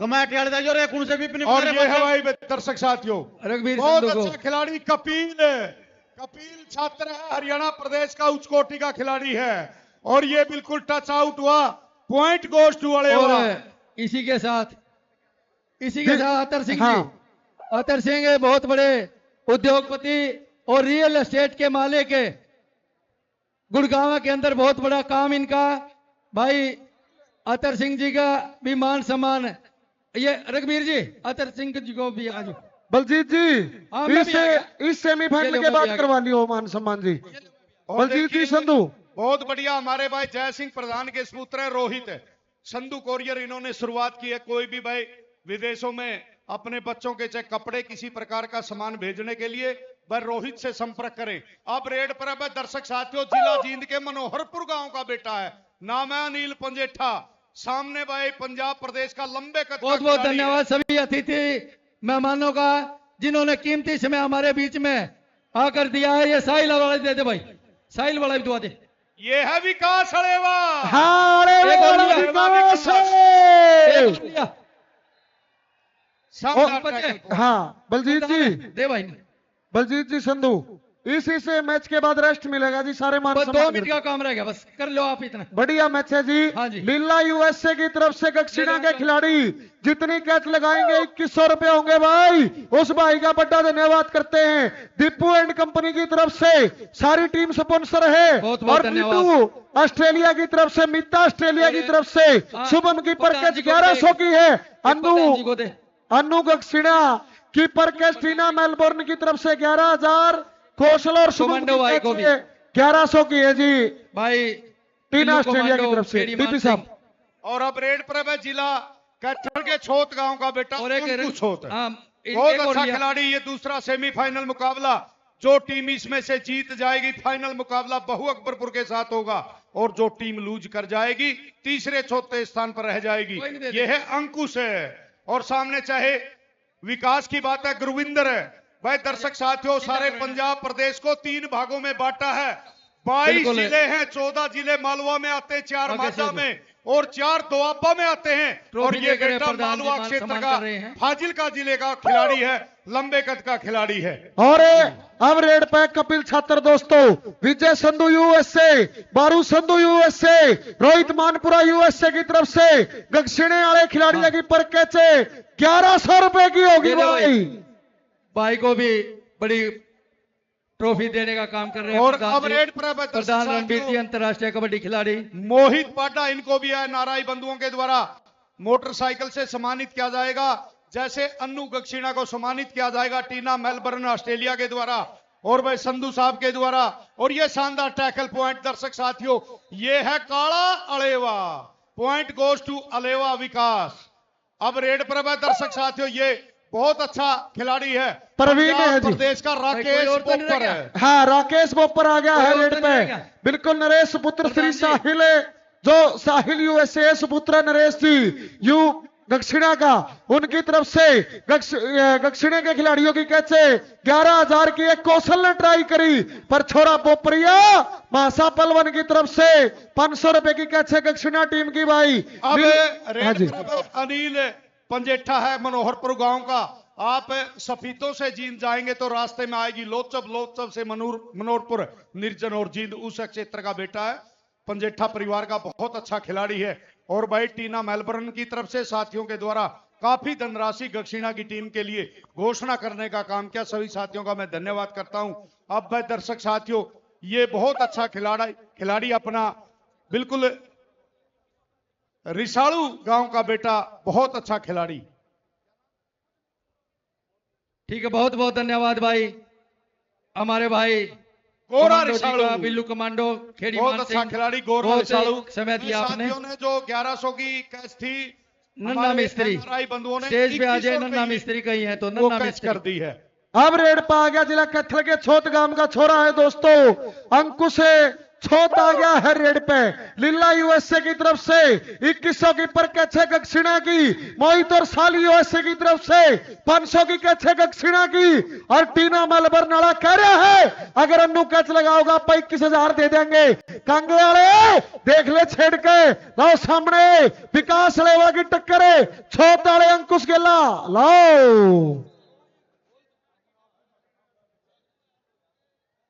Committee वाले जो रे कौन से भी और ये है भाई दर्शक साथियों रघुवीर बहुत संधू को अच्छा खिलाड़ी कपिल है। कपिल छात्र है, हरियाणा प्रदेश का उच्च कोटि का खिलाड़ी है और ये बिल्कुल टच आउट हुआ। पॉइंट गोज टू और अलेवा। इसी के साथ अतर सिंह हाँ। जी, अतर सिंह बहुत बड़े उद्योगपति और रियल एस्टेट के मालिक है। गुड़गांव के अंदर बहुत बड़ा काम इनका। भाई अतर सिंह जी का भी मान सम्मान है। ये रघुवीर जी अतर सिंह जी को भी आज बलजीत जी हाँ, मैं भी आ गया। इस सेमीफाइनल ये के लो, मैं बाद भी आ करवा लियो मान सम्मान जी। और बलजीत जी देखिए, संधू बहुत बढ़िया हमारे भाई जय सिंह प्रधान के सपुत्र है रोहित है। संधू कोरियर इन्होंने शुरुआत की है। कोई भी भाई विदेशों में अपने बच्चों के चाहे कपड़े किसी प्रकार का सामान भेजने के लिए वह रोहित से संपर्क करें। अब रेड पर है दर्शक साथियों, जिला जींद के मनोहरपुर गांव का बेटा है, नाम है अनिल पंजेठा। सामने भाई पंजाब प्रदेश का लंबे कद का बहुत बहुत खिलाड़ी है। धन्यवाद सभी अतिथि मेहमानों का जिन्होंने कीमती समय हमारे बीच में आकर दिया है। ये साहिल वाला दे दे भाई, साहिल वाला भी दुआ दे। ये है विकास अलेवा। हाँ अरे एक और वाला लिया। विकास एक है। लिया। शानदार बच्चे। Tackle point. हाँ बलजीत जी, दे भाई बलजीत जी संधू इसी से मैच के बाद रेस्ट मिलेगा जी। सारे मान बस 2 सम्मान मिनट का काम रह गया, बस कर लो आप इतना। बढ़िया मैच है जी। हाँ जी। लीला यूएसए की तरफ से दक्षिणा के खिलाड़ी जितनी कैच लगाएंगे 2100 रुपए होंगे भाई। उस भाई का बड़ा धन्यवाद करते हैं। दीपू एंड कंपनी की तरफ से सारी टीम स्पॉन्सर है। बहुत बहुत और धन्यवाद। नीतू ऑस्ट्रेलिया की तरफ से, मिता ऑस्ट्रेलिया की तरफ से, हाँ, शुभम की पर प्रधान कैच जी को 1100 की है। प्रधान जी को दे। अनु दक्षिणा की पर कैच टीना मेलबोर्न की तरफ से 11,000, कौशल और शुभम कमांडो भाई को भी 1100 की है जी। भाई टीना टिल्लू ऑस्ट्रेलिया की कमांडो, तरफ से केडी डीपी मान साहब। सिंह। और अब रेड पर है जिला कैथल के छोत गांव का बेटा और एक अंकुश छोत है। हाँ, बहुत एक और अच्छा लिया। खिलाड़ी। ये दूसरा सेमीफाइनल मुकाबला, जो टीम इसमें से जीत जाएगी फाइनल मुकाबला बहु अकबरपुर के साथ होगा और जो टीम लूज कर जाएगी तीसरे चौथे स्थान पर रह जाएगी। कोई नहीं दे दे। ये है अंकुश है और सामने चाहे विकास की बात है गुरविंदर है। भाई दर्शक साथियों, सारे पंजाब प्रदेश को 3 भागों में बांटा है। 22 बिल्कुल है। जिले हैं, 14 जिले मालवा में आते हैं, 4 आगे मालवा चल। में और 4 दोआबा में आते हैं। ट्रॉफी और ये देकर बेटा प्रधान जी मालवा मान क्षेत्र सम्मान का कर रहे हैं। फाजिल्का जिले का खिलाड़ी है, लंबे कद का खिलाड़ी है। और अब रेड पे कपिल छात्र दोस्तों, विजय संधू यूएसए, बारू संधू यूएसए, रोहित मानपुरा यूएसए की तरफ से दक्षिणे वाले खिलाड़ियों की पर कैच 1100 रुपए की होगी दे दे भाई। भाई को भी बड़ी ट्रॉफी देने का काम कर रहे हैं और प्रधान अब जी। रेड पर है दर्शक प्रधान रणबीर जी साथियों, अंतर्राष्ट्रीय कबड्डी खिलाड़ी। मोहित पाटा, इनको भी है नाराई बंधुओं के द्वारा मोटरसाइकिल से सम्मानित किया जाएगा। जैसे अन्नू दक्षिणा को सम्मानित किया जाएगा टीना मेलबर्न ऑस्ट्रेलिया के द्वारा और भाई संधू साहब के द्वारा। और ये शानदार टैकल पॉइंट दर्शक साथियों, ये है काला Alewa. Point goes to Alewa विकास। अब रेड पर है दर्शक साथियों, ये बहुत अच्छा खिलाड़ी है, प्रवीण है पंजाब जी। प्रदेश का कोई राकेश और तो नहीं पोपर रह है। हाँ राकेश बोपर आ गया है कोई और रेड तो नहीं पे। रहेगा। बिल्कुल नरेश पुत्र प्रधान श्री जी। साहिल, जो साहिल यूएसए सुपुत्र नरेश जी यू दक्षिणा का, उनकी तरफ से दक्षिणे के खिलाड़ियों की कैच 11,000 की। एक कौशल ने ट्राई करी पर छोरा पोपरिया। मासा पलवन की तरफ से 500 रुपए की कैच है दक्षिणा टीम की भाई। अब हाँ जी। रेड पर अनिल पंजेठा है मनोहरपुर गांव का। आप सफीतों से जींद जाएंगे तो रास्ते में आएगी लोचब, लोचब से मनोहरपुर, निर्जन और जींद उस क्षेत्र का बेटा है। पंजेठा परिवार का बहुत अच्छा खिलाड़ी है। और भाई टीना मेलबर्न की तरफ से साथियों के द्वारा काफी धनराशि दक्षिणा की टीम के लिए घोषणा करने का काम किया। सभी साथियों का मैं धन्यवाद करता हूं। अब भाई दर्शक साथियों, ये बहुत अच्छा खिलाड़ी अपना बिल्कुल रिसालू गांव का बेटा, बहुत अच्छा खिलाड़ी। ठीक है, बहुत बहुत धन्यवाद भाई। हमारे भाई गोरा कमांडो जी रिसालू, का, बिल्लू कमांडो, खेड़ी बहुत मान अच्छा सिंह, खिलाड़ी गोरा बहुत रिसालू। समय दिया आपने। साथियों ने जो 1100 की कैच थी, नन्ना हमारे मिस्त्री NRI बंधुओं ने स्टेज पे आ 2100 जाए। रुपए नन्ना की मिस्त्री कही है तो वो नन्ना कैच मिस्त्री कर दी है। अब रेड पा गया जिला कैथल के छोट गांव का छोरा है दोस्तों, अंकुश छोत आ गया है रेड पे। लीला यूएसए की तरफ से 2100 की पर कैच है गक्षिणा की। मोहित और साली यूएसए की तरफ से 500 की कैच है गक्षिणा की। और टीना मलबर नाला कह रहा है अगर अन्नू कैच लगाओगा आप 21,000 दे देंगे। कांगे वाले देख ले छेड़ के लाओ सामने विकास लेवा की टक्कर है। छोत वाले अंकुश गेला लाओ।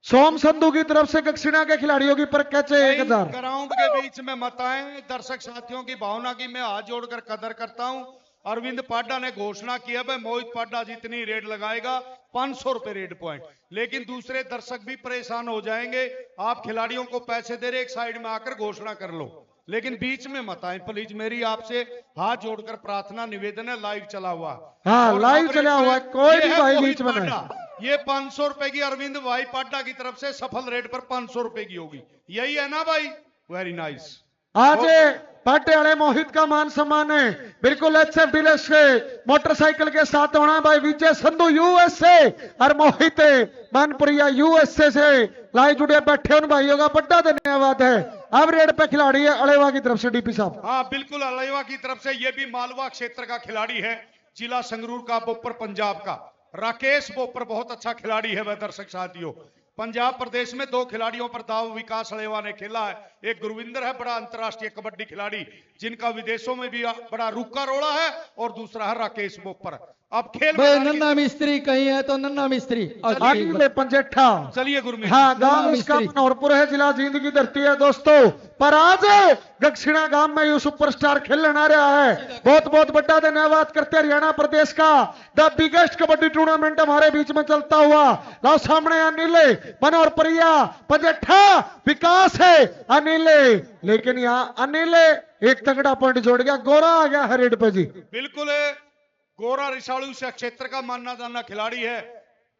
सोम संधू की तरफ से गक्षिणा के खिलाड़ियों की पर कैच है 1000। ग्राउंड के बीच में मत आए। दर्शक साथियों की भावना की मैं हाथ जोड़कर कदर करता हूं। अरविंद पाड्डा ने घोषणा की है भाई मोहित पाड्डा जितनी रेड लगाएगा 500 रुपए रेड पॉइंट। लेकिन दूसरे दर्शक भी परेशान हो जाएंगे। आप खिलाड़ियों को पैसे दे रहे, एक साइड में आकर घोषणा कर लो, लेकिन बीच में मत आए प्लीज। मेरी आपसे हाथ जोड़कर प्रार्थना निवेदन है। लाइव चला हुआ, हाँ और लाइव अब चला रेड हुआ, पे कोई ये भी है भाई मोहित बीच में नहीं। पाड्डा। ये 500 रुपए की अरविंद भाई पाड्डा की तरफ से सफल रेट पर 500 रुपए की होगी। यही है ना भाई? Very nice. आज पाटे वाले मोहित का मान सम्मान है बिल्कुल एचएफ डीलक्स के मोटरसाइकिल के साथ होना भाई विजय संधू यूएसए और मोहित मानपुरिया यूएसए से लाइव जुड़े बैठे उन भाइयों का बड़ा धन्यवाद है। अब रेड पे खिलाड़ी है अलेवा की तरफ से डीपी साहब। हाँ बिल्कुल, अलेवा की तरफ से। ये भी मालवा क्षेत्र का खिलाड़ी है, जिला संगरूर का, बोपर पंजाब का। राकेश बोपर बहुत अच्छा खिलाड़ी है वह। दर्शक साथियों, पंजाब प्रदेश में 2 खिलाड़ियों पर दाव विकास अलेवा ने खेला है। एक गुरविंदर है, बड़ा अंतर्राष्ट्रीय कबड्डी खिलाड़ी जिनका विदेशों में भी बड़ा रुका रोड़ा है, और दूसरा है राकेश बोपर। अब खेल भाई नन्ना मिस्त्री कहीं है तो नन्ना मिस्त्री अगले पंजेठा। चलिए गुरमीत। हाँ गांव इसका मनोहरपुर है, जिला जींद की धरती है दोस्तों। पर आज गक्षिणा गांव में यू सुपरस्टार खेलने आ रहा है। बहुत बहुत बड़ा धन्यवाद करते हरियाणा प्रदेश का। द बिगेस्ट कबड्डी टूर्नामेंट हमारे बीच में चलता हुआ। लाओ सामने अनिल मनोहरपुरिया पंजेठा विकास है अनिल, लेकिन यहाँ अनिल एक तगड़ा पॉइंट जोड़ गया। गोरा आ गया है रेड पे जी। बिल्कुल, गोरा रिसालू से क्षेत्र का मानना जाना खिलाड़ी है।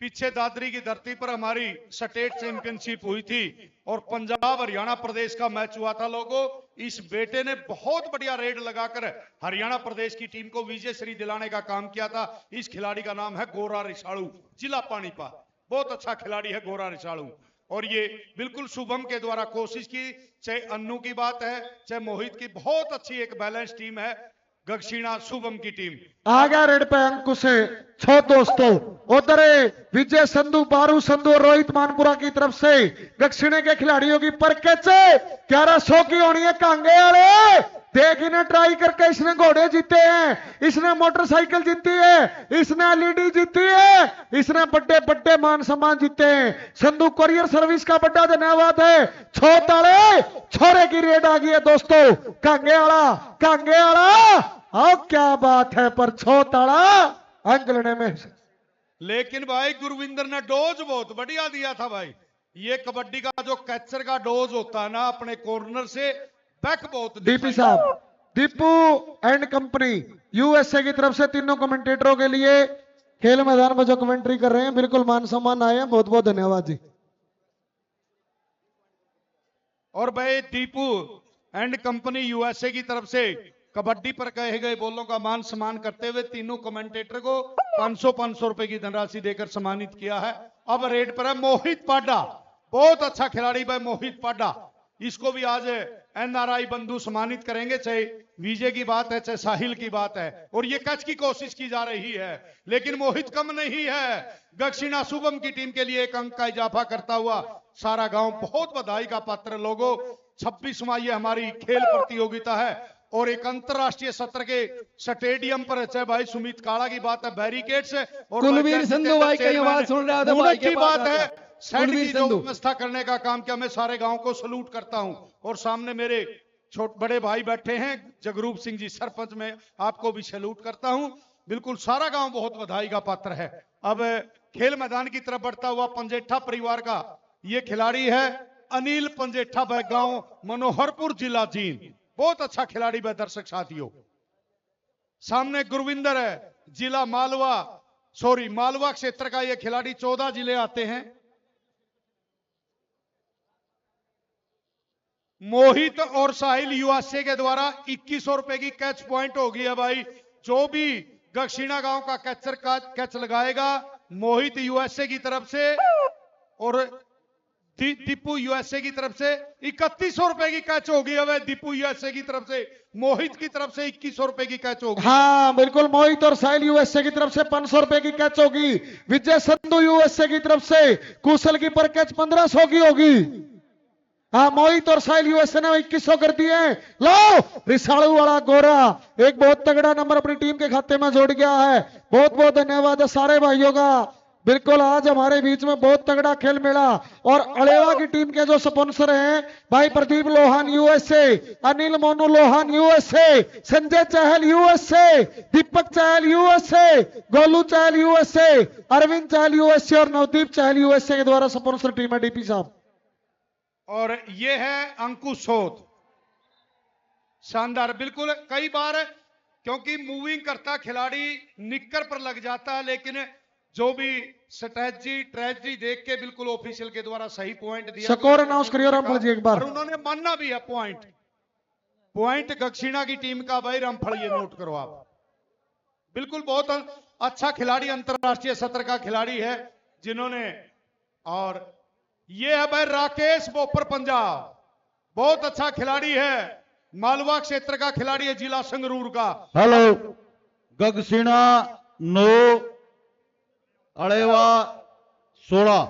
पीछे दादरी की धरती पर हमारी स्टेट चैंपियनशिप हुई थी और पंजाब हरियाणा प्रदेश का मैच हुआ था। लोगों, इस बेटे ने बहुत बढ़िया रेड लगाकर हरियाणा प्रदेश की टीम को विजय श्री दिलाने का काम किया था। इस खिलाड़ी का नाम है गोरा रिसालू, जिला पानीपत। बहुत अच्छा खिलाड़ी है गोरा रिसालू। और ये बिल्कुल शुभम के द्वारा कोशिश की, चाहे अन्नू की बात है चाहे मोहित की, बहुत अच्छी एक बैलेंस टीम है गक्षिणा शुभम की टीम। आ गया रेड पे अंकुश छो दोस्तों। उधर विजय संधू, बारू संधू और रोहित मानपुरा की तरफ से गक्षिणे के खिलाड़ियों की पर कैच 1100 की होनी है। कांगे वाले देख इन्हें ट्राई करके इसने घोड़े जीते हैं, इसने मोटरसाइकिल जीती है, इसने एलईडी जीती है, इसने बड़े बड़े मान सम्मान जीते हैं। संधू कोरियर सर्विस का बड़ा धन्यवाद है। छोताले छोरे की रेड आ गई है दोस्तों। कांगे वाला आओ, क्या बात है। पर छोताला अंक लेने में, लेकिन भाई गुरविंदर ने डोज बहुत बढ़िया दिया था भाई। ये कबड्डी का जो कैचर का डोज होता है ना, अपने कॉर्नर से बैक बहुत। डीपी साहब, दीपू एंड कंपनी यूएसए की तरफ से तीनों कमेंटेटरों के लिए खेल मैदान में जो कमेंट्री कर रहे हैं बिल्कुल मान सम्मान आए हैं। बहुत बहुत धन्यवाद जी। और भाई दीपू एंड कंपनी यूएसए की तरफ से कबड्डी पर कहे गए बोलों का मान सम्मान करते हुए तीनों कमेंटेटर को 500 रुपए की धनराशि देकर सम्मानित किया है। अब रेड पर है मोहित पाड्डा, बहुत अच्छा खिलाड़ी भाई मोहित पाड्डा। इसको भी आज एनआरआई बंधु सम्मानित करेंगे, चाहे विजय की बात है चाहे साहिल की बात है। और ये कैच की कोशिश की जा रही है, लेकिन मोहित कम नहीं है। गक्षिणा शुभम की टीम के लिए 1 अंक का इजाफा करता हुआ सारा गांव बहुत बधाई का पात्र। लोगों, 26वां ये हमारी खेल प्रतियोगिता है और एक अंतरराष्ट्रीय सत्र के स्टेडियम पर, चाहे भाई सुमित काला की बात है बैरिकेड से, और कुलवीर संधू भाई की आवाज सुन रहा था भाई की बात है सेट की जो संधू व्यवस्था करने का काम किया। मैं सारे गांव को सलूट करता हूं। और सामने मेरे बड़े भाई बैठे हैं जगरूप सिंह जी सरपंच, में आपको भी सैल्यूट करता हूं। बिल्कुल सारा गांव बहुत बधाई का पात्र है। अब खेल मैदान की तरफ बढ़ता हुआ पंजेठा परिवार का ये खिलाड़ी है अनिल पंजेठा, गांव मनोहरपुर, जिला जींद। बहुत अच्छा खिलाड़ी है दर्शक साथियों। सामने गुरविंदर है, जिला मालवा क्षेत्र का ये खिलाड़ी। 14 जिले आते हैं। मोहित और साहिल यूएसए के द्वारा 2100 रुपए की कैच पॉइंट होगी है भाई। जो भी गक्षिणा गांव का कैचर का कैच लगाएगा मोहित यूएसए की तरफ से, और दीपू यूएसए की तरफ से 3100 रुपए की कैच होगी। अब दीपू यूएसए की तरफ से, मोहित की तरफ से 2100 रुपए की कैच होगी। हाँ बिल्कुल, मोहित और साहिल यूएसए की तरफ से 500 रुपए की कैच होगी। विजय संधू यूएसए की तरफ से कुशल की पर कैच 1500 की होगी। हाँ, मोहित और साहिल यूएसए ने 2100 कर दिए। लो, रिसालू वाला गोरा एक बहुत तगड़ा नंबर अपनी टीम के खाते में जोड़ गया है। बहुत बहुत धन्यवाद है सारे भाइयों का। बिल्कुल आज हमारे बीच में बहुत तगड़ा खेल मिला। और अलेवा की टीम के जो स्पॉन्सर हैं भाई प्रदीप लोहान यूएसए, अनिल मोनू लोहान यूएसए, संजय चहल यूएसए, दीपक चहल यूएसए, गोलू चहल यूएसए, अरविंद चहल यूएसए और नवदीप चहल यूएसए के द्वारा स्पॉन्सर टीम है डीपी साहब। और ये है अंकुश सोद, शानदार। बिल्कुल कई बार क्योंकि मूविंग करता खिलाड़ी निक्कर पर लग जाता है, लेकिन जो भी ट्रेजरी देख के बिल्कुल ऑफिशियल के द्वारा सही पॉइंट दिया। स्कोर अनाउंस करिए रामफल जी एक बार। और उन्होंने मानना भी है पॉइंट दक्षिणा की टीम का। भाई रामफल ये नोट करो आप, बिल्कुल बहुत अच्छा खिलाड़ी, अंतरराष्ट्रीय सत्र का खिलाड़ी है जिन्होंने। और ये है भाई राकेश बोपर पंजाब, बहुत अच्छा खिलाड़ी है, मालवा क्षेत्र का खिलाड़ी है, जिला संगरूर का। हेलो, गगसीना 9, अड़ेवा 16।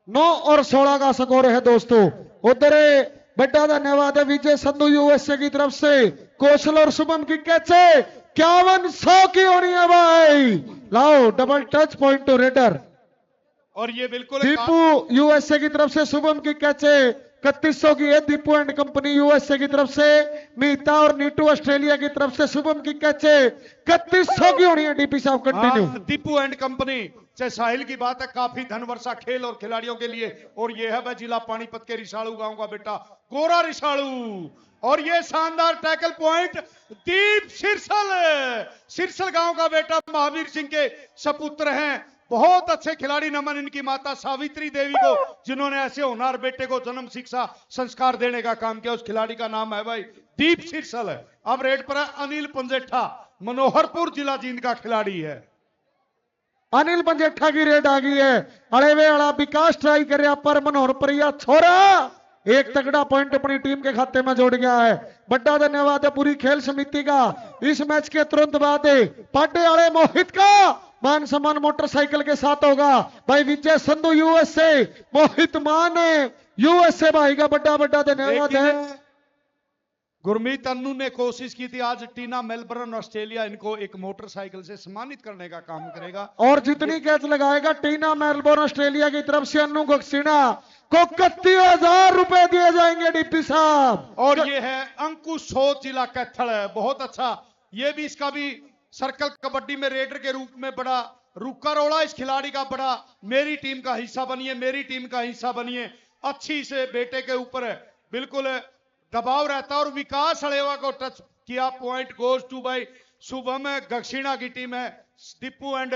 9 और 16 का स्कोर है दोस्तों। उधर बड़ा धन्यवाद है विजय संधू यूएसए की तरफ से। कौशल और शुभम की कैचे 5100 की होनी है भाई। लाओ, double touch point two raider. और ये बिल्कुल दीपू यूएसए की तरफ से शुभम की कैचे 3100 की है। दीपू एंड कंपनी यूएसए की तरफ से। मीता और नीटू ऑस्ट्रेलिया की तरफ से शुभम की कैचे 3100 की होनी है। डीपी साहब कंटिन्यू। दीपू एंड कंपनी से साहिल की बात है, काफी धन वर्षा खेल और खिलाड़ियों के लिए। और ये है भाई जिला पानीपत के रिसालू गांव का बेटा गोरा रिसालू। और ये शानदार टैकल पॉइंट दीप सिरसल गांव का बेटा महावीर सिंह के सपुत्र हैं। बहुत अच्छे खिलाड़ी, नमन इनकी माता सावित्री देवी को जिन्होंने ऐसे होनहार बेटे को जन्म शिक्षा संस्कार देने का काम किया। उस खिलाड़ी का नाम है भाई दीप सिरसल है। अब रेड पर है अनिल पंजेठा, मनोहरपुर जिला जींद का खिलाड़ी है। अनिल पंजेठा की रेड आ गई है। अड़े वे अड़ा विकास ट्राई कर रहा पर मनोहरपुरिया छोरा एक तगड़ा पॉइंट अपनी टीम के खाते में जोड़ गया है। बड़ा धन्यवाद है पूरी खेल समिति का। इस मैच के तुरंत बाद पाटे वाले मोहित का मान सम्मान मोटरसाइकिल के साथ होगा। भाई विजय संधू यूएसए, मोहित मान यूएसए भाई का बड़ा बड़ा धन्यवाद है। गुरमीत अन्नू ने कोशिश की थी, आज टीना मेलबर्न ऑस्ट्रेलिया इनको एक मोटरसाइकिल से सम्मानित करने का काम करेगा। और जितनी कैच लगाएगा टीना मेलबर्न ऑस्ट्रेलिया की तरफ से अन्नू गक्सीना को 31,000 रुपए दिए जाएंगे डीपी साहब। और ये है अंकुश सोद, जिला कैथल है, बहुत अच्छा। ये भी इसका भी सर्कल कबड्डी में रेडर के रूप में बड़ा रुका रोड़ा इस खिलाड़ी का बड़ा। मेरी टीम का हिस्सा बनिए, मेरी टीम का हिस्सा बनिए। अच्छी से बेटे के ऊपर बिल्कुल दबाव रहता है। और विकास अड़ेवा को टच किया, पॉइंट गोज टू भाई शुभम गक्षिणा की टीम है। दीपू एंड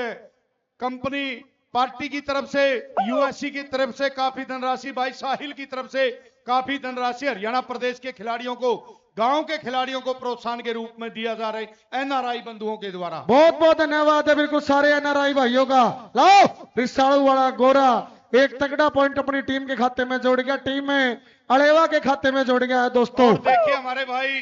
कंपनी पार्टी की तरफ से, यूएससी की तरफ से काफी धनराशि, भाई साहिल की तरफ से काफी धनराशि हरियाणा प्रदेश के खिलाड़ियों को, गांव के खिलाड़ियों को प्रोत्साहन के रूप में दिया जा रहा है एनआरआई बंधुओं के द्वारा। बहुत बहुत धन्यवाद है बिल्कुल सारे एनआरआई भाइयों का। लाओ, रिसालू वाला गोरा एक तगड़ा पॉइंट अपनी टीम के खाते में जोड़ गया। टीम में अड़ेवा के खाते में जोड़ गया है दोस्तों। और देखिए हमारे भाई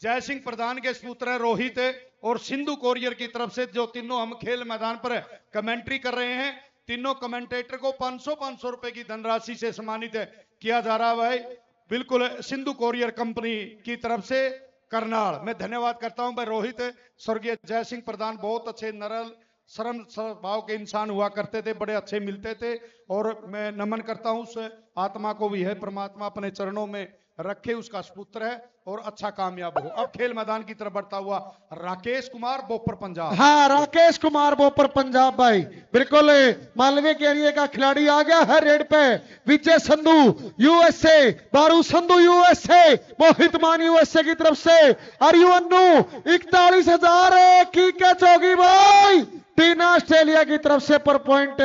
जय सिंह प्रधान के पुत्र है रोहित और सिंधु कोरियर की तरफ से, जो तीनों हम खेल मैदान पर कमेंट्री कर रहे हैं, तीनों कमेंटेटर को 500 रुपए की धनराशि से सम्मानित किया जा रहा है। भाई बिल्कुल सिंधु कोरियर कंपनी की तरफ से करनाल मैं धन्यवाद करता हूं। भाई रोहित, स्वर्गीय जय सिंह प्रधान बहुत अच्छे नरल शर्म स्वभाव के इंसान हुआ करते थे, बड़े अच्छे मिलते थे। और मैं नमन करता हूं उस आत्मा को भी है परमात्मा अपने चरणों में रखे, उसका सुपुत्र है और अच्छा कामयाब हो। अब खेल मैदान की तरफ बढ़ता हुआ राकेश कुमार बोपर पंजाब। हाँ, राकेश कुमार बोपर पंजाब भाई बिल्कुल मालवे के एरिया का खिलाड़ी आ गया है रेड पे। विजय संधू यूएसए, बारू संधू यूएसए, मोहित मान यूएसए की तरफ से। अरियू अन्नू 41,000 की कैच होगी भाई टीना ऑस्ट्रेलिया की तरफ से पर पॉइंट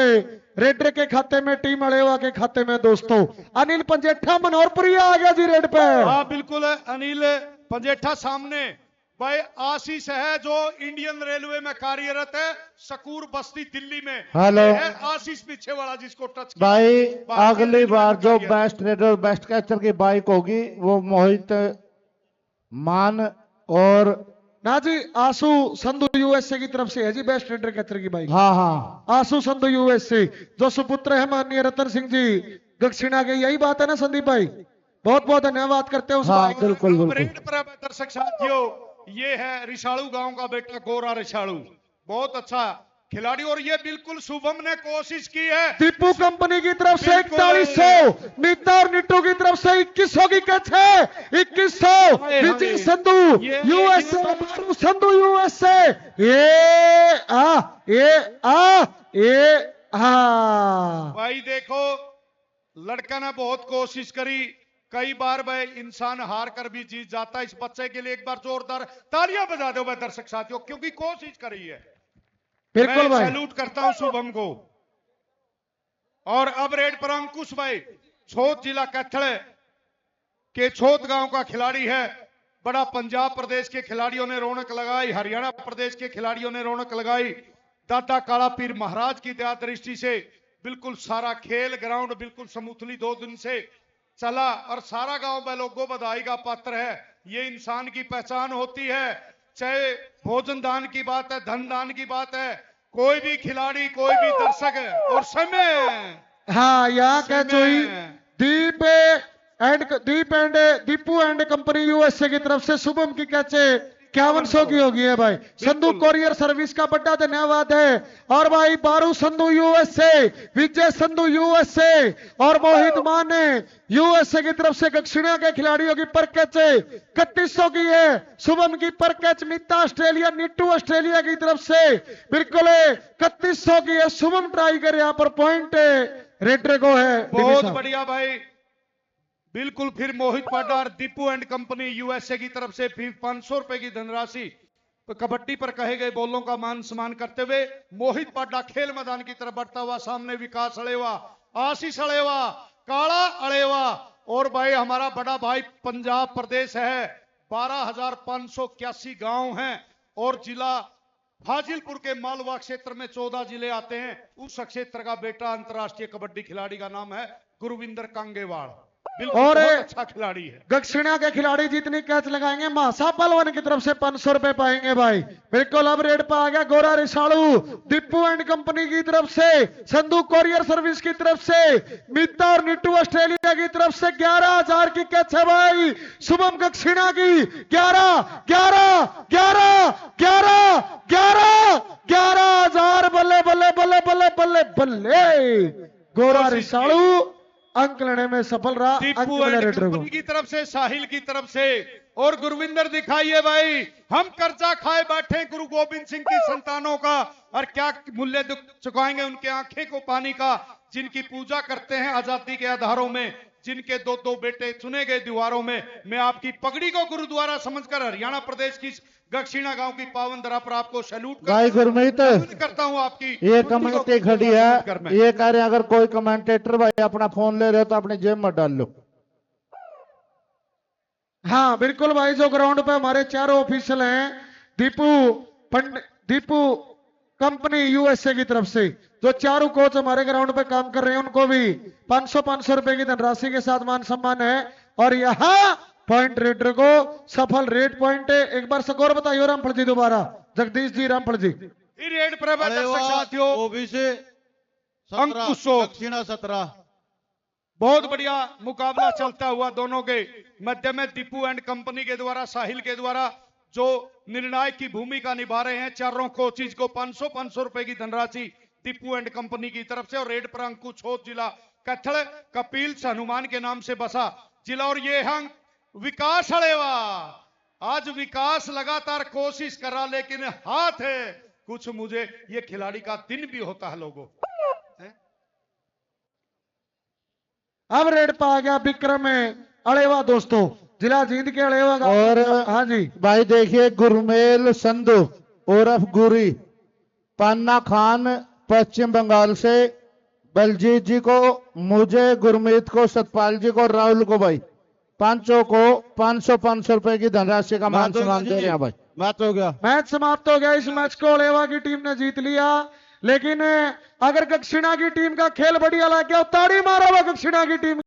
रेडर के खाते में, टीम अड़ेवा के खाते में दोस्तों। अनिल पंजेठा मनोहरपुरिया आ गया जी रेड पे। हाँ बिल्कुल अनिल पंजेठा सामने भाई आशीष है जो इंडियन रेलवे में कार्यरत है, सकूर बस्ती दिल्ली में। हेलो। ये है आशीष पीछे वाला जिसको टच किया। भाई भारतीय अगली रेलवे बार में जो कार्यरत। बेस्ट रेडर और बेस्ट कैचर की बाइक होगी वो मोहित मान और ना जी आंसू संधू यूएसए की तरफ से है जी बेस्ट रेडर कैचर की बाइक। हाँ हाँ आंसू संधू यूएसए जो सुपुत्र है माननीय रतन सिंह जी दक्षिणा के, यही बात है ना संदीप भाई। बहुत बहुत धन्यवाद करते हैं उस हाँ भाई का। बिल्कुल बिल्कुल। रेड पर दर्शक साथियों, ये है रिसाड़ू गांव का बेटा गोरा रिसाड़ू, बहुत अच्छा खिलाड़ी। और ये बिल्कुल शुभम ने कोशिश की है। दीपू कंपनी की तरफ से बिल्कुल। 4100, नीता और निट्टू की तरफ से 2100 की कैच है। 2100 विजय संधू यूएसए, बारू संधू यूएसए। ये भाई देखो, लड़का ने बहुत कोशिश करी, कई बार भाई इंसान हार कर भी जीत जाता है। इस बच्चे के लिए एक बार जोरदार तालियां बजा दो भाई दर्शक साथियों, क्योंकि कोशिश करी है। बिल्कुल मैं भाई। सैल्यूट करता हूं शुभम को। और अब रेड पर अंकुश भाई, छोट जिला कैथल के छोट गांव का खिलाड़ी है। बड़ा पंजाब प्रदेश के खिलाड़ियों ने रौनक लगाई, हरियाणा प्रदेश के खिलाड़ियों ने रौनक लगाई। दादा काला पीर महाराज की दया दृष्टि से बिल्कुल सारा खेल ग्राउंड बिल्कुल समूथली 2 दिन से चला और सारा गांव में लोगों बधाई का पात्र है। ये इंसान की पहचान होती है, चाहे भोजन दान की बात है, धन दान की बात है, कोई भी खिलाड़ी, कोई भी दर्शक है। और समय हाँ यहाँ कैच हुई दीपू एंड कंपनी यूएसए की तरफ से शुभम की कैच 5100 की होगी है भाई। संधू कोरियर सर्विस का बड़ा धन्यवाद है। और भाई बारू संधू यूएसए, विजय संधू यूएसए और मोहित माने यूएसए की तरफ से दक्षिणा के खिलाड़ियों की पर कैच 3100 की है। शुभम की पर कैच मीता ऑस्ट्रेलिया, निट्टू ऑस्ट्रेलिया की तरफ से बिल्कुल 3100 की है। शुभम ट्राई करे यहाँ पर पॉइंट रेडर को है। बहुत बढ़िया भाई, बिल्कुल। फिर मोहित पाडार दीपू एंड कंपनी यूएसए की तरफ से फिर 500 रुपए की धनराशि कबड्डी पर कहे गए बोलों का मान सम्मान करते हुए मोहित पाडा खेल मैदान की तरफ बढ़ता हुआ। सामने विकास अड़ेवा, आशीष अड़ेवा, काला अड़ेवा और भाई हमारा बड़ा भाई पंजाब प्रदेश है। 12,581 गांव हैं और जिला फाजिलपुर के मालवा क्षेत्र में 14 जिले आते हैं। उस क्षेत्र का बेटा अंतर्राष्ट्रीय कबड्डी खिलाड़ी का नाम है गुरविंदर कांगेवाड़। और बहुत अच्छा खिलाड़ी है। दक्षिणा के खिलाड़ी जितनी कैच लगाएंगे मासा पलवन की तरफ से 500 रुपए पाएंगे भाई। बिल्कुल अब रेड पर आ गया गोरा रिसाड़ू, दीपू एंड कंपनी की तरफ से, संधू कोरियर सर्विस की तरफ से, मीता और निट्टू ऑस्ट्रेलिया की तरफ से 11,000 की कैच है भाई। शुभम दक्षिणा की 11,000 बल्ले बल्ले बल्ले बल्ले बल्ले बल्ले। गोरा रिसाड़ू अंक लेने में सफल रहा। दीपू एंड कंपनी की तरफ से, साहिल की तरफ से और गुरविंदर दिखाइए भाई। हम कर्जा खाए बैठे गुरु गोविंद सिंह की संतानों का, और क्या मूल्य चुकाएंगे उनके आंखें को पानी का, जिनकी पूजा करते हैं आजादी के आधारों में, जिनके 2-2 बेटे चुने गए दीवारों में। मैं आपकी पगड़ी को गुरुद्वारा समझकर हरियाणा प्रदेश की दक्षिणा गांव की पावन धरा पर आपको सैल्यूट भाई गुरमीत करता हूं। आपकी ये कमेंटी खड़ी है, ये कह रहे हैं अगर कोई कमेंटेटर भाई अपना फोन ले रहे हो तो अपने जेब में डाल लो। हाँ बिल्कुल भाई, जो ग्राउंड पे हमारे चारों ऑफिशियल हैं, दीपू कंपनी यूएसए की तरफ से जो चारों कोच हमारे ग्राउंड पे काम कर रहे हैं, उनको भी 500 रुपए की धनराशि के साथ मान सम्मान है। और यहाँ पॉइंट रेडर को सफल रेड पॉइंट। एक बार स्कोर बताइए रामफल जी दोबारा, जगदीश जी रामफल जी। रेड पर साथियों ओबीसी अंकुश, दक्षिणा 17। बहुत बढ़िया मुकाबला चलता हुआ दोनों के मध्य में दीपू एंड कंपनी के द्वारा, साहिल के द्वारा जो निर्णायक की भूमिका निभा रहे हैं। चारों कोचिज को 500 रुपए की धनराशि दीपू एंड कंपनी की तरफ से। और रेड पर अंकुश, छोट जिला कैथल, कपिल हनुमान के नाम से बसा जिला। और ये अंक विकास अड़ेवा। आज विकास लगातार कोशिश कर रहा, लेकिन हाथ है कुछ। मुझे ये खिलाड़ी का दिन भी होता है लोगों। अब रेड पर आ गया विक्रम अड़ेवा दोस्तों, जिला जींद के अड़ेवा। और हाँ जी भाई देखिए गुरमेल संधू उर्फ गुरी, पन्ना खान पश्चिम बंगाल से, बलजीत जी को, मुझे, गुरमीत को, सतपाल जी को, राहुल को भाई पांचों को 500 रुपए की धनराशि का मान सम्मान दे रहे हैं भाई। मैच हो गया। मैच समाप्त हो गया। इस मैच को लेवा की टीम ने जीत लिया, लेकिन अगर दक्षिणा की टीम का खेल बढ़िया लग गया, ताड़ी मारा हुआ दक्षिणा की टीम।